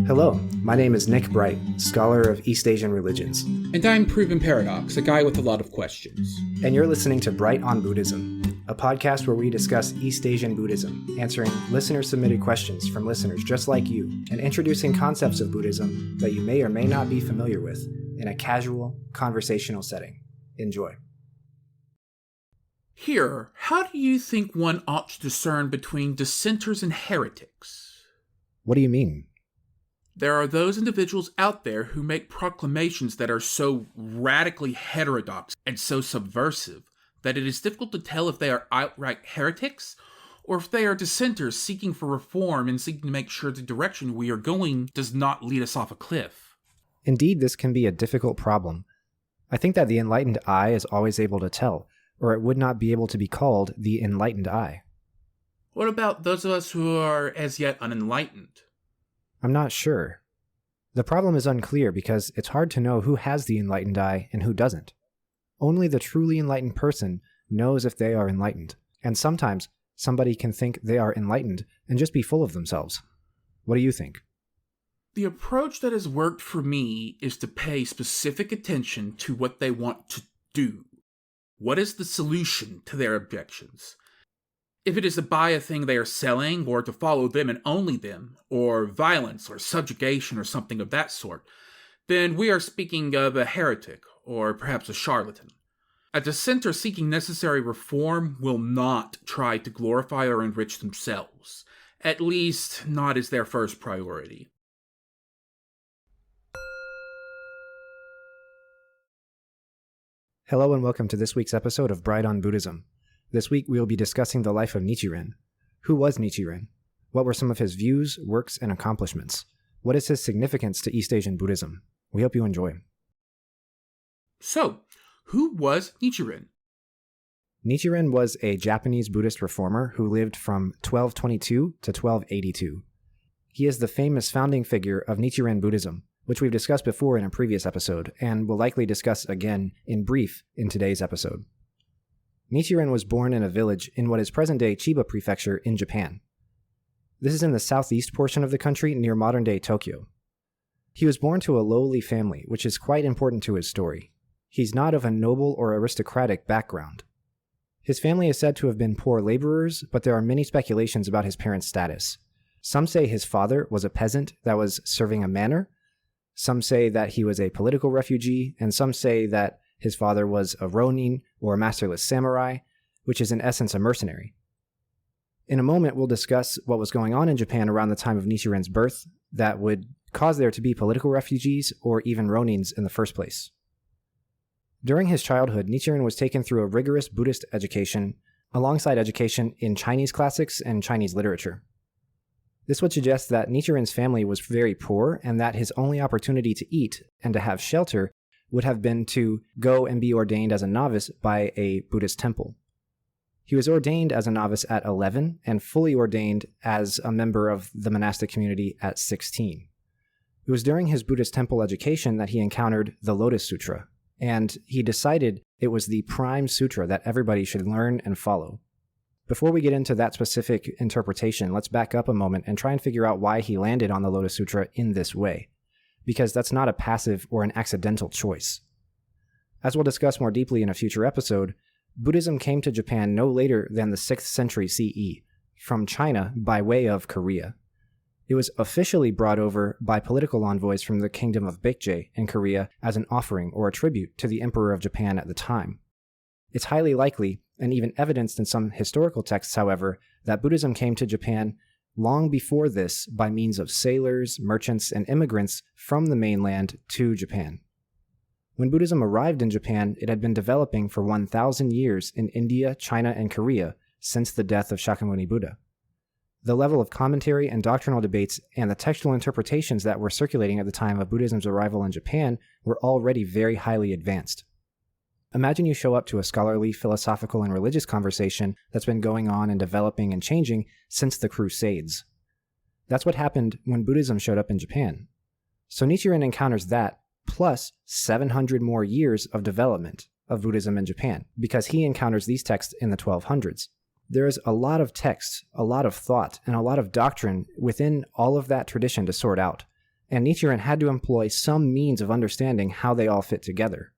Hello, my name is Nick Bright, scholar of East Asian religions. And I'm Proven Paradox, a guy with a lot of questions. And you're listening to Bright on Buddhism, a podcast where we discuss East Asian Buddhism, answering listener-submitted questions from listeners just like you, and introducing concepts of Buddhism that you may or may not be familiar with in a casual, conversational setting. Enjoy. Here, how do you think one ought to discern between dissenters and heretics? What do you mean? There are those individuals out there who make proclamations that are so radically heterodox and so subversive that it is difficult to tell if they are outright heretics or if they are dissenters seeking for reform and seeking to make sure the direction we are going does not lead us off a cliff. Indeed, this can be a difficult problem. I think that the enlightened eye is always able to tell, or it would not be able to be called the enlightened eye. What about those of us who are as yet unenlightened? I'm not sure. The problem is unclear because it's hard to know who has the enlightened eye and who doesn't. Only the truly enlightened person knows if they are enlightened, and sometimes somebody can think they are enlightened and just be full of themselves. What do you think? The approach that has worked for me is to pay specific attention to what they want to do. What is the solution to their objections? If it is to buy a thing they are selling, or to follow them and only them, or violence or subjugation or something of that sort, then we are speaking of a heretic, or perhaps a charlatan. A dissenter seeking necessary reform will not try to glorify or enrich themselves, at least not as their first priority. Hello and welcome to this week's episode of Bright on Buddhism. This week we will be discussing the life of Nichiren. Who was Nichiren? What were some of his views, works, and accomplishments? What is his significance to East Asian Buddhism? We hope you enjoy. So, who was Nichiren? Nichiren was a Japanese Buddhist reformer who lived from 1222 to 1282. He is the famous founding figure of Nichiren Buddhism, which we've discussed before in a previous episode, and will likely discuss again in brief in today's episode. Nichiren was born in a village in what is present-day Chiba Prefecture in Japan. This is in the southeast portion of the country near modern-day Tokyo. He was born to a lowly family, which is quite important to his story. He's not of a noble or aristocratic background. His family is said to have been poor laborers, but there are many speculations about his parents' status. Some say his father was a peasant that was serving a manor. Some say that he was a political refugee, and some say that his father was a ronin, or a masterless samurai, which is in essence a mercenary. In a moment, we'll discuss what was going on in Japan around the time of Nichiren's birth that would cause there to be political refugees or even ronins in the first place. During his childhood, Nichiren was taken through a rigorous Buddhist education alongside education in Chinese classics and Chinese literature. This would suggest that Nichiren's family was very poor and that his only opportunity to eat and to have shelter would have been to go and be ordained as a novice by a Buddhist temple. He was ordained as a novice at 11 and fully ordained as a member of the monastic community at 16. It was during his Buddhist temple education that he encountered the Lotus Sutra, and he decided it was the prime sutra that everybody should learn and follow. Before we get into that specific interpretation, let's back up a moment and try and figure out why he landed on the Lotus Sutra in this way, because that's not a passive or an accidental choice. As we'll discuss more deeply in a future episode, Buddhism came to Japan no later than the 6th century CE, from China by way of Korea. It was officially brought over by political envoys from the kingdom of Baekje in Korea as an offering or a tribute to the emperor of Japan at the time. It's highly likely, and even evidenced in some historical texts, however, that Buddhism came to Japan long before this by means of sailors, merchants, and immigrants from the mainland to Japan. When Buddhism arrived in Japan, it had been developing for 1,000 years in India, China, and Korea since the death of Shakyamuni Buddha. The level of commentary and doctrinal debates and the textual interpretations that were circulating at the time of Buddhism's arrival in Japan were already very highly advanced. Imagine you show up to a scholarly, philosophical, and religious conversation that's been going on and developing and changing since the Crusades. That's what happened when Buddhism showed up in Japan. So Nichiren encounters that, plus 700 more years of development of Buddhism in Japan, because he encounters these texts in the 1200s. There is a lot of text, a lot of thought, and a lot of doctrine within all of that tradition to sort out. and Nichiren had to employ some means of understanding how they all fit together.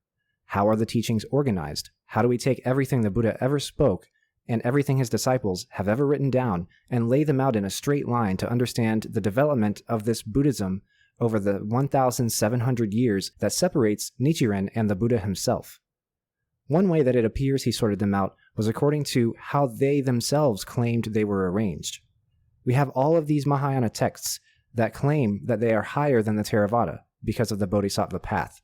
How are the teachings organized? How do we take everything the Buddha ever spoke and everything his disciples have ever written down and lay them out in a straight line to understand the development of this Buddhism over the 1,700 years that separates Nichiren and the Buddha himself? One way that it appears he sorted them out was according to how they themselves claimed they were arranged. We have all of these Mahayana texts that claim that they are higher than the Theravada because of the Bodhisattva path.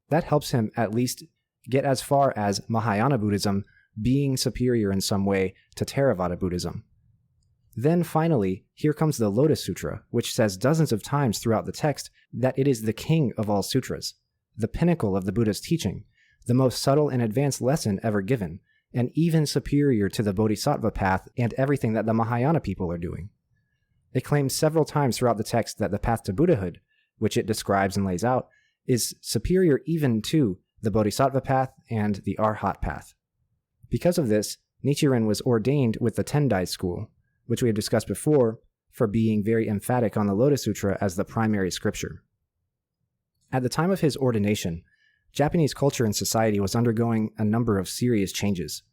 That helps him at least get as far as Mahayana Buddhism being superior in some way to Theravada Buddhism. Then finally, here comes the Lotus Sutra, which says dozens of times throughout the text that it is the king of all sutras, the pinnacle of the Buddha's teaching, the most subtle and advanced lesson ever given, and even superior to the Bodhisattva path and everything that the Mahayana people are doing. It claims several times throughout the text that the path to Buddhahood, which it describes and lays out, is superior even to the Bodhisattva path and the Arhat path. Because of this, Nichiren was ordained with the Tendai school, which we have discussed before, for being very emphatic on the Lotus Sutra as the primary scripture. At the time of his ordination, Japanese culture and society was undergoing a number of serious changes.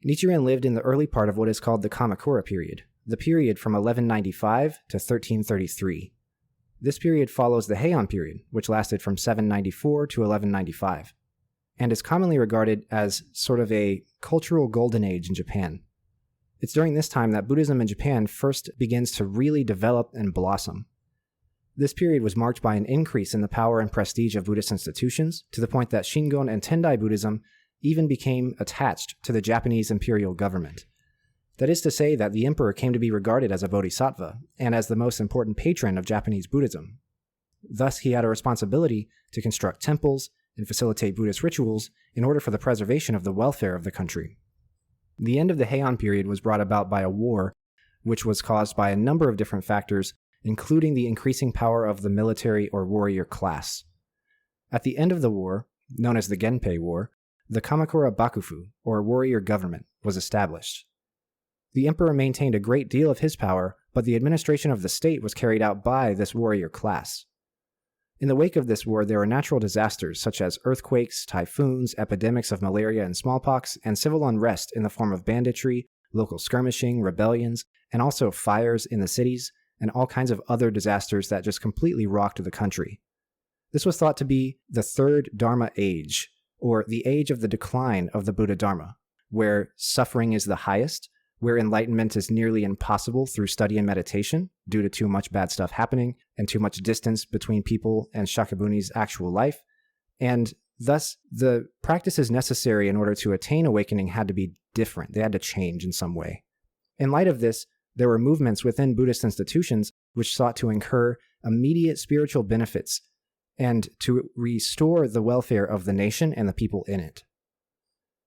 Nichiren lived in the early part of what is called the Kamakura period, the period from 1195 to 1333. This period follows the Heian period, which lasted from 794 to 1195, and is commonly regarded as sort of a cultural golden age in Japan. It's during this time that Buddhism in Japan first begins to really develop and blossom. This period was marked by an increase in the power and prestige of Buddhist institutions, to the point that Shingon and Tendai Buddhism even became attached to the Japanese imperial government. That is to say that the emperor came to be regarded as a bodhisattva, and as the most important patron of Japanese Buddhism. Thus, he had a responsibility to construct temples and facilitate Buddhist rituals in order for the preservation of the welfare of the country. The end of the Heian period was brought about by a war, which was caused by a number of different factors, including the increasing power of the military or warrior class. At the end of the war, known as the Genpei War, the Kamakura Bakufu, or warrior government, was established. The emperor maintained a great deal of his power, but the administration of the state was carried out by this warrior class. In the wake of this war, there were natural disasters such as earthquakes, typhoons, epidemics of malaria and smallpox, and civil unrest in the form of banditry, local skirmishing, rebellions, and also fires in the cities, and all kinds of other disasters that just completely rocked the country. This was thought to be the third Dharma age, or the age of the decline of the Buddha Dharma, where suffering is the highest, where enlightenment is nearly impossible through study and meditation due to too much bad stuff happening and too much distance between people and Shakyamuni's actual life, and thus the practices necessary in order to attain awakening had to be different. They had to change in some way. In light of this, there were movements within Buddhist institutions which sought to incur immediate spiritual benefits and to restore the welfare of the nation and the people in it.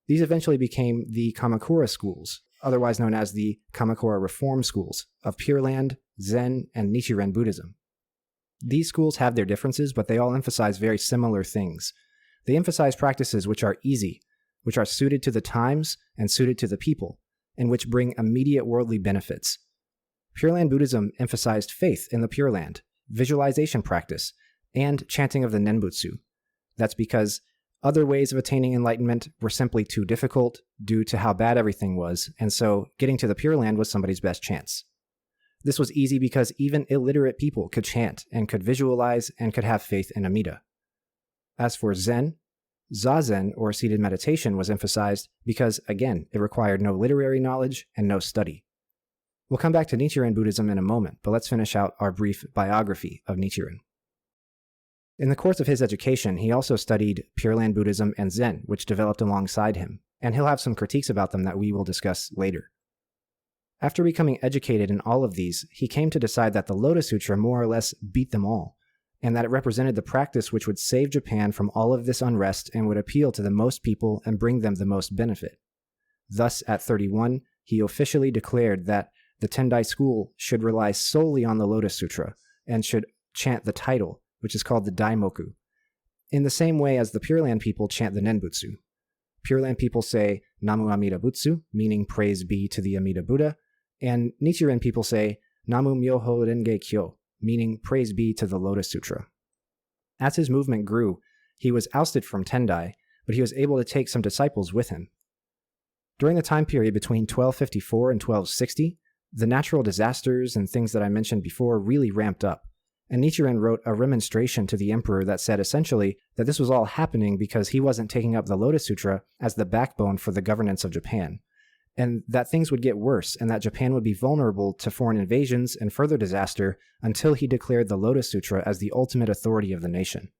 These eventually became the Kamakura schools, otherwise known as the Kamakura Reform Schools of Pure Land, Zen, and Nichiren Buddhism. These schools have their differences, but they all emphasize very similar things. They emphasize practices which are easy, which are suited to the times and suited to the people, and which bring immediate worldly benefits. Pure Land Buddhism emphasized faith in the Pure Land, visualization practice, and chanting of the Nenbutsu. That's because other ways of attaining enlightenment were simply too difficult due to how bad everything was, and so getting to the Pure Land was somebody's best chance. This was easy because even illiterate people could chant and could visualize and could have faith in Amida. As for Zen, Zazen, or seated meditation, was emphasized because, again, it required no literary knowledge and no study. We'll come back to Nichiren Buddhism in a moment, but let's finish out our brief biography of Nichiren. In the course of his education, he also studied Pure Land Buddhism and Zen, which developed alongside him, and he'll have some critiques about them that we will discuss later. After becoming educated in all of these, he came to decide that the Lotus Sutra more or less beat them all, and that it represented the practice which would save Japan from all of this unrest and would appeal to the most people and bring them the most benefit. Thus, at 31, he officially declared that the Tendai school should rely solely on the Lotus Sutra and should chant the title, which is called the Daimoku, in the same way as the Pure Land people chant the Nenbutsu. Pure Land people say Namu Amida Butsu, meaning praise be to the Amida Buddha, and Nichiren people say Namu Myoho Renge Kyo, meaning praise be to the Lotus Sutra. As his movement grew, he was ousted from Tendai, but he was able to take some disciples with him. During the time period between 1254 and 1260, the natural disasters and things that I mentioned before really ramped up, and Nichiren wrote a remonstration to the emperor that said essentially that this was all happening because he wasn't taking up the Lotus Sutra as the backbone for the governance of Japan, and that things would get worse and that Japan would be vulnerable to foreign invasions and further disaster until he declared the Lotus Sutra as the ultimate authority of the nation.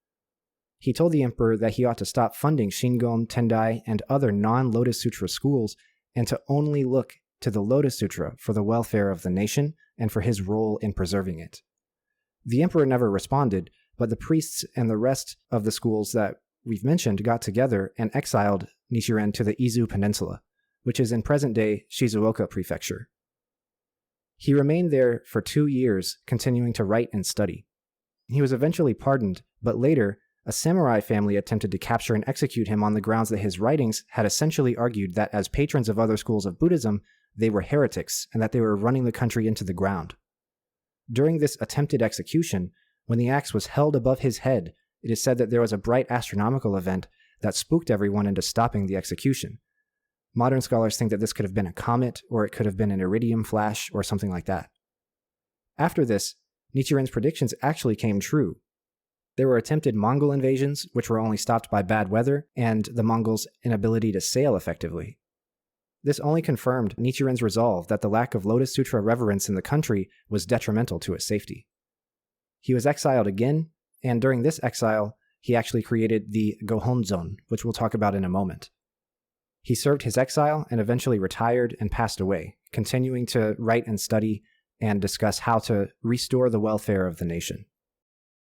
He told the emperor that he ought to stop funding Shingon, Tendai, and other non-Lotus Sutra schools and to only look to the Lotus Sutra for the welfare of the nation and for his role in preserving it. The emperor never responded, but the priests and the rest of the schools that we've mentioned got together and exiled Nichiren to the Izu Peninsula, which is in present-day Shizuoka Prefecture. He remained there for 2 years, continuing to write and study. He was eventually pardoned, but later, a samurai family attempted to capture and execute him on the grounds that his writings had essentially argued that as patrons of other schools of Buddhism, they were heretics and that they were running the country into the ground. During this attempted execution, when the axe was held above his head, it is said that there was a bright astronomical event that spooked everyone into stopping the execution. Modern scholars think that this could have been a comet, or it could have been an iridium flash, or something like that. After this, Nichiren's predictions actually came true. There were attempted Mongol invasions, which were only stopped by bad weather, and the Mongols' inability to sail effectively. This only confirmed Nichiren's resolve that the lack of Lotus Sutra reverence in the country was detrimental to its safety. He was exiled again, and during this exile, he actually created the Gohonzon, which we'll talk about in a moment. He served his exile and eventually retired and passed away, continuing to write and study and discuss how to restore the welfare of the nation.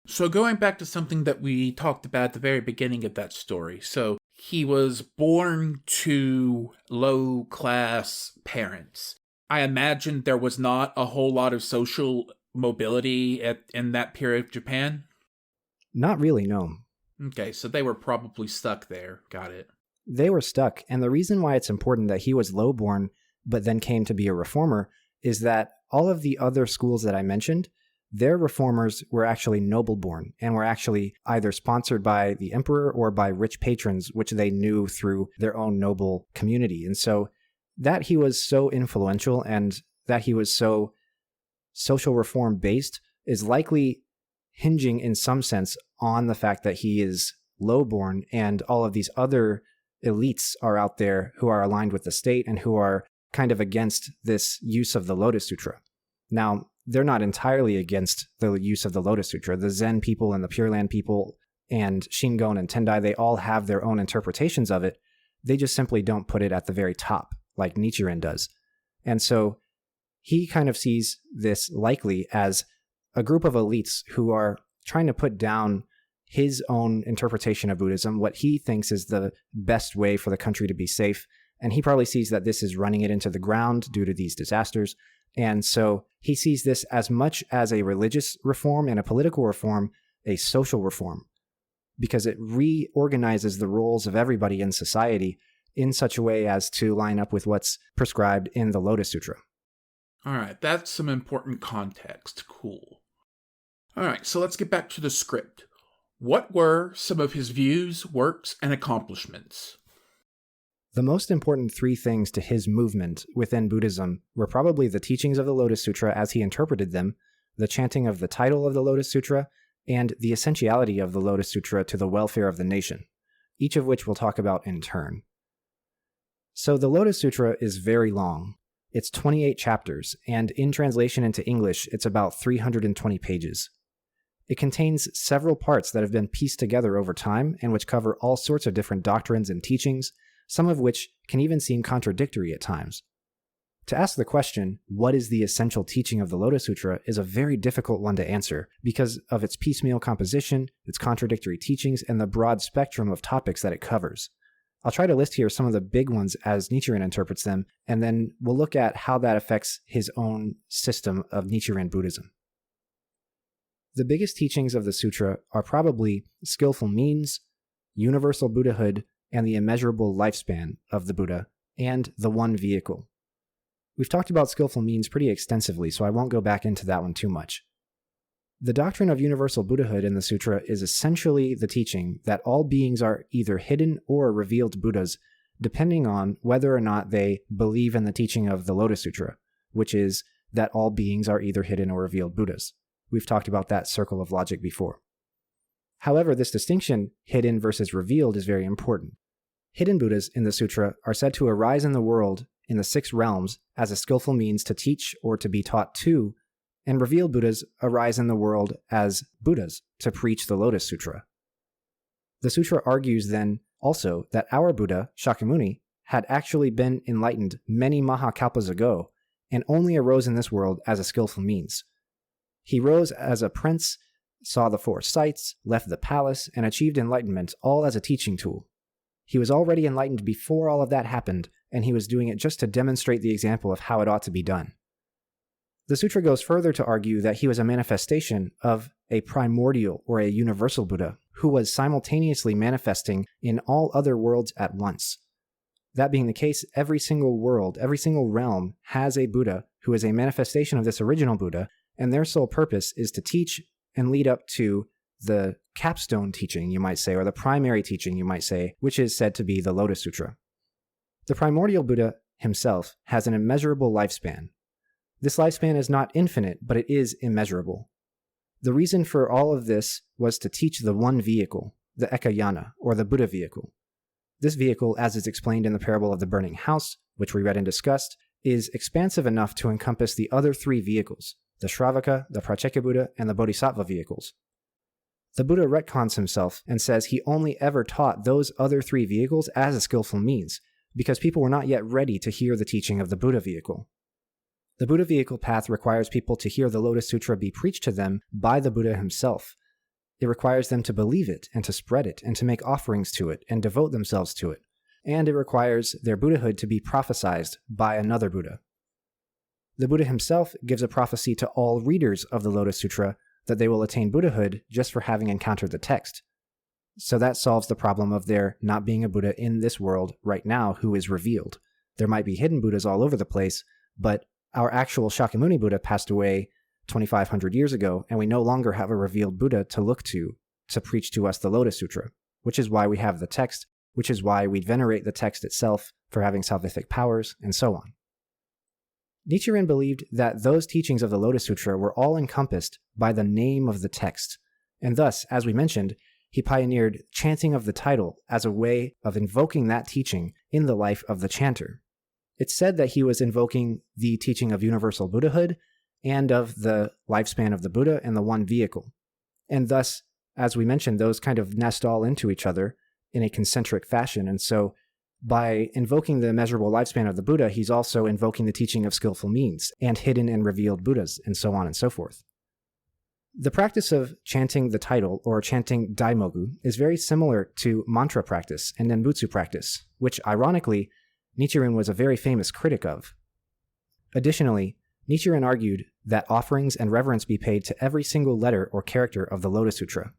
So going back to something that we talked about at the very beginning of that story. So he was born to low-class parents. I imagine there was not a whole lot of social mobility in that period of Japan? Not really, no. Okay, so they were probably stuck there. Got it. They were stuck, and the reason why it's important that he was low-born but then came to be a reformer is that all of the other schools that I mentioned, their reformers were actually noble-born and were actually either sponsored by the emperor or by rich patrons, which they knew through their own noble community. And so that he was so influential and that he was so social reform-based is likely hinging in some sense on the fact that he is low-born and all of these other elites are out there who are aligned with the state and who are kind of against this use of the Lotus Sutra. Now, they're not entirely against the use of the Lotus Sutra. The Zen people and the Pure Land people and Shingon and Tendai, they all have their own interpretations of it. They just simply don't put it at the very top, like Nichiren does. And so he kind of sees this likely as a group of elites who are trying to put down his own interpretation of Buddhism, what he thinks is the best way for the country to be safe. And he probably sees that this is running it into the ground due to these disasters. And so he sees this as much as a religious reform and a political reform, a social reform, because it reorganizes the roles of everybody in society in such a way as to line up with what's prescribed in the Lotus Sutra. All right, that's some important context. Cool. All right, so let's get back to the script. What were some of his views, works, and accomplishments? The most important 3 things to his movement within Buddhism were probably the teachings of the Lotus Sutra as he interpreted them, the chanting of the title of the Lotus Sutra, and the essentiality of the Lotus Sutra to the welfare of the nation, each of which we'll talk about in turn. So the Lotus Sutra is very long. It's 28 chapters, and in translation into English, it's about 320 pages. It contains several parts that have been pieced together over time and which cover all sorts of different doctrines and teachings, some of which can even seem contradictory at times. To ask the question, what is the essential teaching of the Lotus Sutra, is a very difficult one to answer because of its piecemeal composition, its contradictory teachings, and the broad spectrum of topics that it covers. I'll try to list here some of the big ones as Nichiren interprets them, and then we'll look at how that affects his own system of Nichiren Buddhism. The biggest teachings of the sutra are probably skillful means, universal Buddhahood, and the immeasurable lifespan of the Buddha, and the one vehicle. We've talked about skillful means pretty extensively, so I won't go back into that one too much. The doctrine of universal Buddhahood in the sutra is essentially the teaching that all beings are either hidden or revealed Buddhas, depending on whether or not they believe in the teaching of the Lotus Sutra, which is that all beings are either hidden or revealed Buddhas. We've talked about that circle of logic before. However, this distinction, hidden versus revealed, is very important. Hidden Buddhas in the sutra are said to arise in the world in the 6 realms as a skillful means to teach or to be taught to, and revealed Buddhas arise in the world as Buddhas to preach the Lotus Sutra. The sutra argues then also that our Buddha, Shakyamuni, had actually been enlightened many Mahakalpas ago and only arose in this world as a skillful means. He rose as a prince, saw the 4 sights, left the palace, and achieved enlightenment all as a teaching tool. He was already enlightened before all of that happened, and he was doing it just to demonstrate the example of how it ought to be done. The sutra goes further to argue that he was a manifestation of a primordial or a universal Buddha who was simultaneously manifesting in all other worlds at once. That being the case, every single world, every single realm has a Buddha who is a manifestation of this original Buddha, and their sole purpose is to teach and lead up to the capstone teaching, you might say, or the primary teaching, you might say, which is said to be the Lotus Sutra. The primordial Buddha himself has an immeasurable lifespan. This lifespan is not infinite, but it is immeasurable. The reason for all of this was to teach the one vehicle, the Ekayana, or the Buddha vehicle. This vehicle, as is explained in the parable of the burning house, which we read and discussed, is expansive enough to encompass the other 3 vehicles, the Shravaka, the Pratyeka Buddha, and the Bodhisattva vehicles. The Buddha retcons himself and says he only ever taught those other 3 vehicles as a skillful means, because people were not yet ready to hear the teaching of the Buddha vehicle. The Buddha vehicle path requires people to hear the Lotus Sutra be preached to them by the Buddha himself. It requires them to believe it and to spread it and to make offerings to it and devote themselves to it. And it requires their Buddhahood to be prophesized by another Buddha. The Buddha himself gives a prophecy to all readers of the Lotus Sutra that they will attain Buddhahood just for having encountered the text. So that solves the problem of there not being a Buddha in this world right now who is revealed. There might be hidden Buddhas all over the place, but our actual Shakyamuni Buddha passed away 2,500 years ago, and we no longer have a revealed Buddha to look to preach to us the Lotus Sutra, which is why we have the text, which is why we venerate the text itself for having salvific powers, and so on. Nichiren believed that those teachings of the Lotus Sutra were all encompassed by the name of the text, and thus, as we mentioned, he pioneered chanting of the title as a way of invoking that teaching in the life of the chanter. It's said that he was invoking the teaching of universal Buddhahood and of the lifespan of the Buddha and the one vehicle. And thus, as we mentioned, those kind of nest all into each other in a concentric fashion. And so by invoking the immeasurable lifespan of the Buddha, he's also invoking the teaching of skillful means and hidden and revealed Buddhas, and so on and so forth. The practice of chanting the title, or chanting Daimogu, is very similar to mantra practice and Nenbutsu practice, which, ironically, Nichiren was a very famous critic of. Additionally, Nichiren argued that offerings and reverence be paid to every single letter or character of the Lotus Sutra.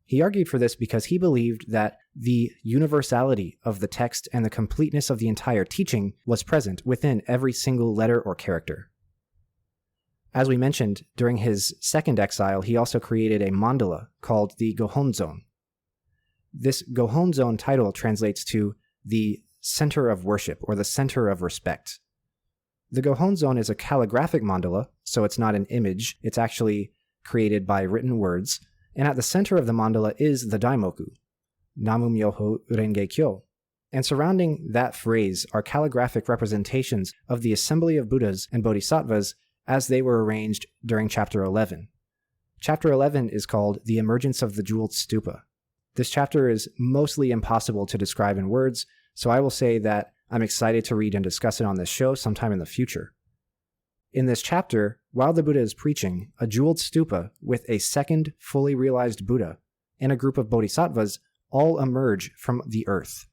He argued for this because he believed that the universality of the text and the completeness of the entire teaching was present within every single letter or character. As we mentioned, during his second exile, he also created a mandala called the Gohonzon. This Gohonzon title translates to the center of worship, or the center of respect. The Gohonzon is a calligraphic mandala, so it's not an image, it's actually created by written words, and at the center of the mandala is the Daimoku, Namu Myoho Renge Kyo, and surrounding that phrase are calligraphic representations of the assembly of Buddhas and Bodhisattvas as they were arranged during Chapter 11. Chapter 11 is called The Emergence of the Jeweled Stupa. This chapter is mostly impossible to describe in words, so I will say that I'm excited to read and discuss it on this show sometime in the future. In this chapter, while the Buddha is preaching, a jeweled stupa with a second fully realized Buddha and a group of bodhisattvas all emerge from the earth.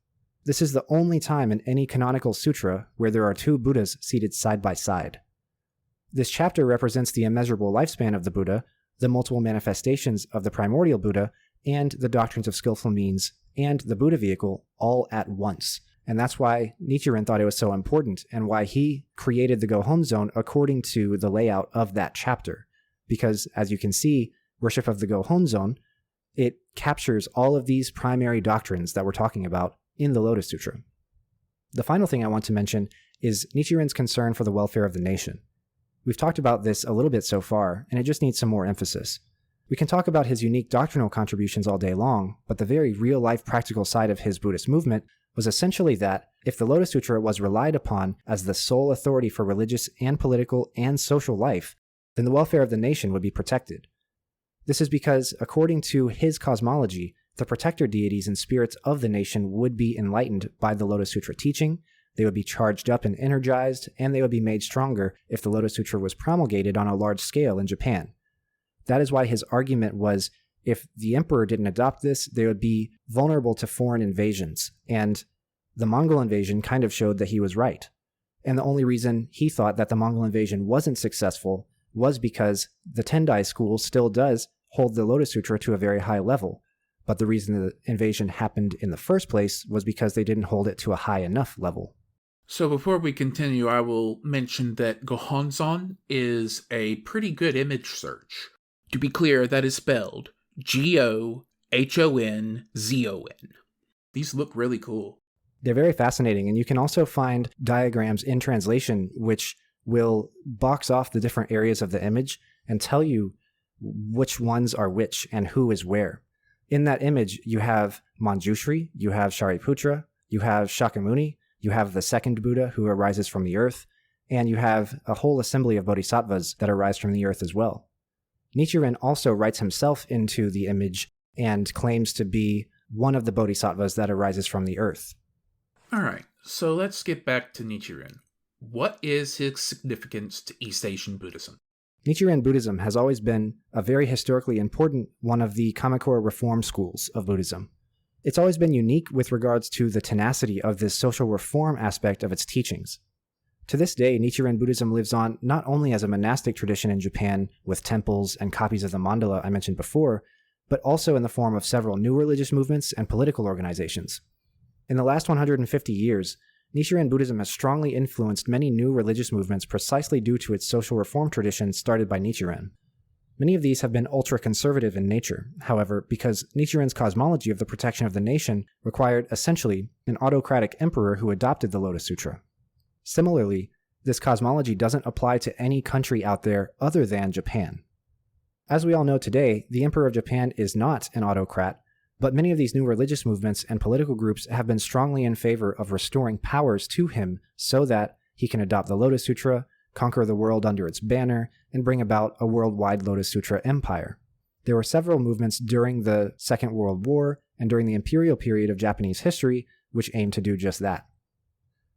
This is the only time in any canonical sutra where there are two Buddhas seated side by side. This chapter represents the immeasurable lifespan of the Buddha, the multiple manifestations of the primordial Buddha, and the doctrines of skillful means, and the Buddha vehicle all at once. And that's why Nichiren thought it was so important, and why he created the Gohonzon according to the layout of that chapter. Because, as you can see, worship of the Gohonzon, it captures all of these primary doctrines that we're talking about in the Lotus Sutra. The final thing I want to mention is Nichiren's concern for the welfare of the nation. We've talked about this a little bit so far, and it just needs some more emphasis. We can talk about his unique doctrinal contributions all day long, but the very real-life practical side of his Buddhist movement was essentially that if the Lotus Sutra was relied upon as the sole authority for religious and political and social life, then the welfare of the nation would be protected. This is because, according to his cosmology, the protector deities and spirits of the nation would be enlightened by the Lotus Sutra teaching, they would be charged up and energized, and they would be made stronger if the Lotus Sutra was promulgated on a large scale in Japan. That is why his argument was, if the emperor didn't adopt this, they would be vulnerable to foreign invasions, and the Mongol invasion kind of showed that he was right. And the only reason he thought that the Mongol invasion wasn't successful was because the Tendai school still does hold the Lotus Sutra to a very high level, but the reason the invasion happened in the first place was because they didn't hold it to a high enough level. So before we continue, I will mention that Gohonzon is a pretty good image search. To be clear, that is spelled Gohonzon. These look really cool. They're very fascinating, and you can also find diagrams in translation which will box off the different areas of the image and tell you which ones are which and who is where. In that image, you have Manjushri, you have Shariputra, you have Shakyamuni, you have the second Buddha who arises from the earth, and you have a whole assembly of bodhisattvas that arise from the earth as well. Nichiren also writes himself into the image and claims to be one of the bodhisattvas that arises from the earth. Alright, so let's get back to Nichiren. What is his significance to East Asian Buddhism? Nichiren Buddhism has always been a very historically important one of the Kamakura reform schools of Buddhism. It's always been unique with regards to the tenacity of this social reform aspect of its teachings. To this day, Nichiren Buddhism lives on not only as a monastic tradition in Japan with temples and copies of the mandala I mentioned before, but also in the form of several new religious movements and political organizations. In the last 150 years, Nichiren Buddhism has strongly influenced many new religious movements precisely due to its social reform tradition started by Nichiren. Many of these have been ultra-conservative in nature, however, because Nichiren's cosmology of the protection of the nation required, essentially, an autocratic emperor who adopted the Lotus Sutra. Similarly, this cosmology doesn't apply to any country out there other than Japan. As we all know today, the Emperor of Japan is not an autocrat, but many of these new religious movements and political groups have been strongly in favor of restoring powers to him so that he can adopt the Lotus Sutra, conquer the world under its banner, and bring about a worldwide Lotus Sutra empire. There were several movements during the Second World War and during the imperial period of Japanese history which aimed to do just that.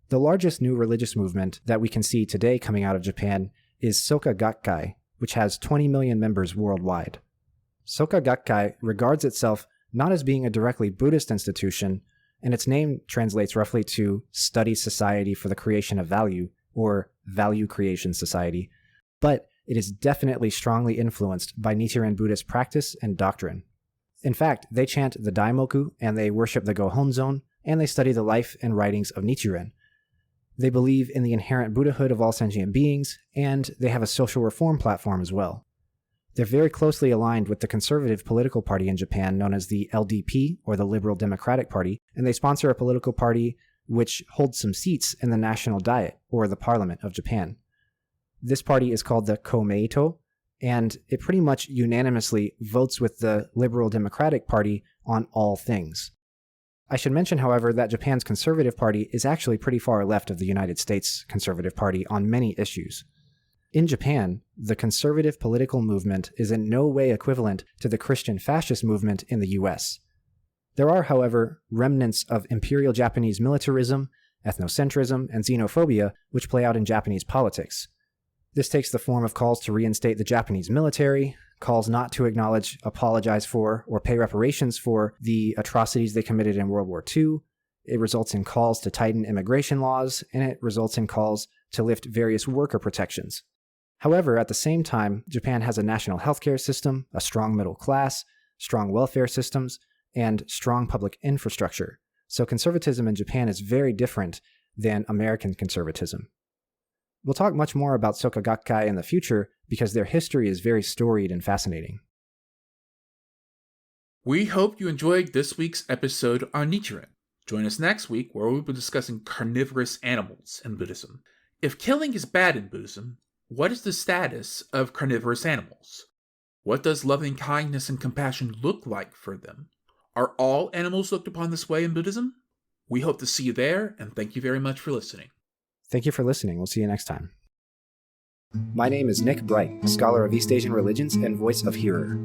The largest new religious movement that we can see today coming out of Japan is Soka Gakkai, which has 20 million members worldwide. Soka Gakkai regards itself not as being a directly Buddhist institution, and its name translates roughly to Study Society for the Creation of Value, or Value Creation Society, but it is definitely strongly influenced by Nichiren Buddhist practice and doctrine. In fact, they chant the Daimoku, and they worship the Gohonzon, and they study the life and writings of Nichiren. They believe in the inherent Buddhahood of all sentient beings, and they have a social reform platform as well. They're very closely aligned with the conservative political party in Japan known as the LDP, or the Liberal Democratic Party, and they sponsor a political party which holds some seats in the National Diet, or the Parliament of Japan. This party is called the Komeito, and it pretty much unanimously votes with the Liberal Democratic Party on all things. I should mention, however, that Japan's Conservative Party is actually pretty far left of the United States Conservative Party on many issues. In Japan, the conservative political movement is in no way equivalent to the Christian fascist movement in the US. There are, however, remnants of imperial Japanese militarism, ethnocentrism, and xenophobia which play out in Japanese politics. This takes the form of calls to reinstate the Japanese military, calls not to acknowledge, apologize for, or pay reparations for the atrocities they committed in World War II. It results in calls to tighten immigration laws, and it results in calls to lift various worker protections. However, at the same time, Japan has a national healthcare system, a strong middle class, strong welfare systems, and strong public infrastructure. So conservatism in Japan is very different than American conservatism. We'll talk much more about Soka Gakkai in the future because their history is very storied and fascinating. We hope you enjoyed this week's episode on Nichiren. Join us next week where we'll be discussing carnivorous animals in Buddhism. If killing is bad in Buddhism, what is the status of carnivorous animals? What does loving kindness and compassion look like for them? Are all animals looked upon this way in Buddhism? We hope to see you there, and thank you very much for listening. Thank you for listening. We'll see you next time. My name is Nick Bright, scholar of East Asian religions and voice of Hearer.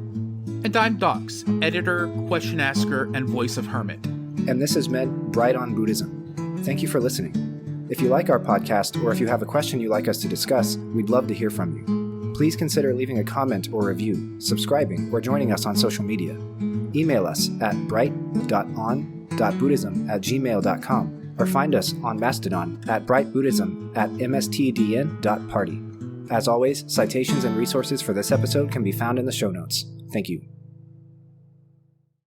And I'm Dox, editor, question asker, and voice of Hermit. And this has been Bright on Buddhism. Thank you for listening. If you like our podcast, or if you have a question you'd like us to discuss, we'd love to hear from you. Please consider leaving a comment or review, subscribing, or joining us on social media. Email us at bright.on.buddhism@gmail.com or find us on Mastodon at brightbuddhism@mstdn.party. As always, citations and resources for this episode can be found in the show notes. Thank you.